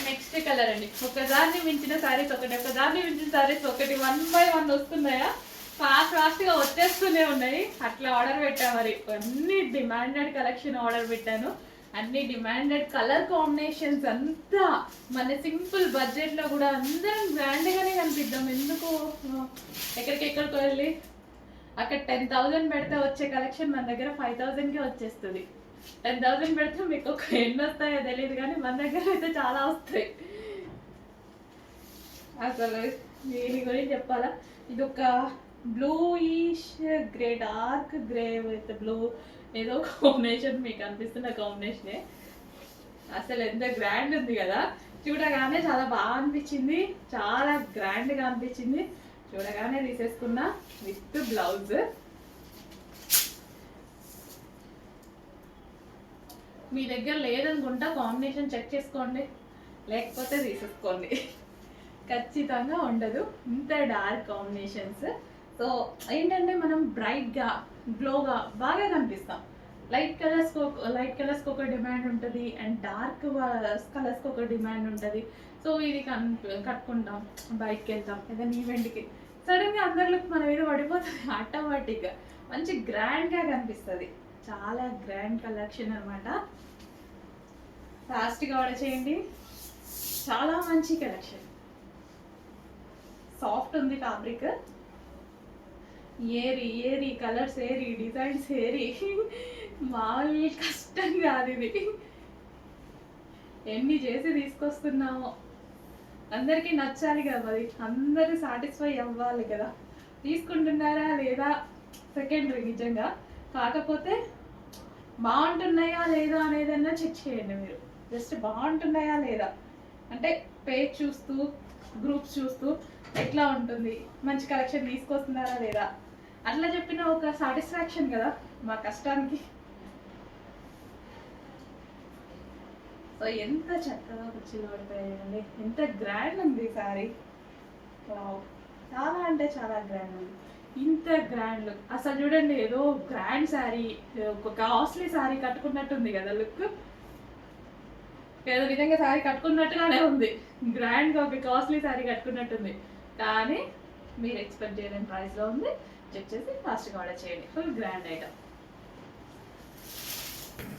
Next colour అండి. ఒకదాన్ని మించిన సారీస్ ఒకటి, ఒకదాన్ని మించిన సారీస్ ఒకటి, 1 by 1 వస్తున్నాయా, ఫాస్ట్గా వచ్చేస్తూనే ఉన్నాయి. అట్లా ఆర్డర్ పెట్టా. మరి అన్ని డిమాండెడ్ కలెక్షన్ ఆర్డర్ పెట్టాను. అన్ని డిమాండెడ్ కలర్ కాంబినేషన్స్. అంతా మన సింపుల్ బడ్జెట్లో కూడా అందరం గ్రాండ్గానే కనిపిద్దాం. ఎందుకు ఎక్కడికెక్కడికి వెళ్ళి అక్కడ 10,000 పెడితే వచ్చే కలెక్షన్ మన దగ్గర 5,000కే వచ్చేస్తుంది. 10,000 పెడితే మీకు ఒక ఎన్ని వస్తాయో తెలియదు, కానీ మన దగ్గర అయితే చాలా వస్తాయి. అసలు దీని గురించి చెప్పాలా, ఇది ఒక bluish grey, dark grey with blue ఏదో కాంబినేషన్, మీకు అనిపిస్తున్న కాంబినేషనే. అసలు ఎంత గ్రాండ్ ఉంది కదా, చూడగానే చాలా బాగా అనిపించింది, చాలా గ్రాండ్గా అనిపించింది. చూడగానే తీసేసుకున్నా విత్ బ్లౌజ్. మీ దగ్గర లేదనుకుంటా కాంబినేషన్ చెక్ చేసుకోండి, లేకపోతే తీసేసుకోండి. ఖచ్చితంగా ఉండదు ఇంత డార్క్ కాంబినేషన్స్. సో ఏంటంటే మనం బ్రైట్గా గ్లోగా బాగా కనిపిస్తాం. లైట్ కలర్స్కి ఒక డిమాండ్ ఉంటుంది, అండ్ డార్క్ కలర్స్కి ఒక డిమాండ్ ఉంటుంది. సో ఇది కట్టుకుంటాం, బయటకి వెళ్తాం ఏదైనా ఈవెంట్కి, సడన్గా అందరిలోకి మన మీద పడిపోతుంది ఆటోమేటిక్గా. మంచి గ్రాండ్గా కనిపిస్తుంది. చాలా గ్రాండ్ కలెక్షన్ అనమాట. ఫాస్ట్గా ఆర్డర్ చేయండి. చాలా మంచి కలెక్షన్. సాఫ్ట్ ఉంది ఫ్యాబ్రిక్, ఏరీ కలర్స్, ఏరీ డిజైన్స్, ఏరీ మామూలు కష్టం కాదు ఇది. ఎన్ని చేసి తీసుకొస్తున్నామో, అందరికీ నచ్చాలి కదా, మరి అందరూ సాటిస్ఫై అవ్వాలి కదా. తీసుకుంటున్నారా లేదా సెకండరీ నిజంగా, కాకపోతే బాగుంటున్నాయా లేదా అనేదన్నా చెక్ చేయండి మీరు. జస్ట్ బాగుంటున్నాయా లేదా అంటే పేజ్ చూస్తూ, గ్రూప్స్ చూస్తూ ఎట్లా ఉంటుంది, మంచి కలెక్షన్ తీసుకొస్తున్నారా లేదా, అట్లా చెప్పిన ఒక సాటిస్ఫాక్షన్ కదా మా కష్టానికి. సో ఎంత చక్కగా కుర్చీలో పడిపోయాయండి, ఎంత గ్రాండ్ ఉంది సారీ. చాలా అంటే చాలా గ్రాండ్ ఉంది. ఇంత గ్రాండ్ లుక్ అసలు చూడండి, ఏదో గ్రాండ్ శారీ, ఒక కాస్ట్లీ శారీ కట్టుకున్నట్టుంది కదా లుక్. ఏదో విధంగా శారీ కట్టుకున్నట్టుగానే ఉంది, గ్రాండ్గా ఒక కాస్ట్లీ శారీ కట్టుకున్నట్టుంది. కానీ మీరు ఎక్స్పెక్ట్ చేయలేని ప్రైస్లో ఉంది. చెక్ చేసి ఫాస్ట్గా ఆర్డర్ చేయండి. Full grand item.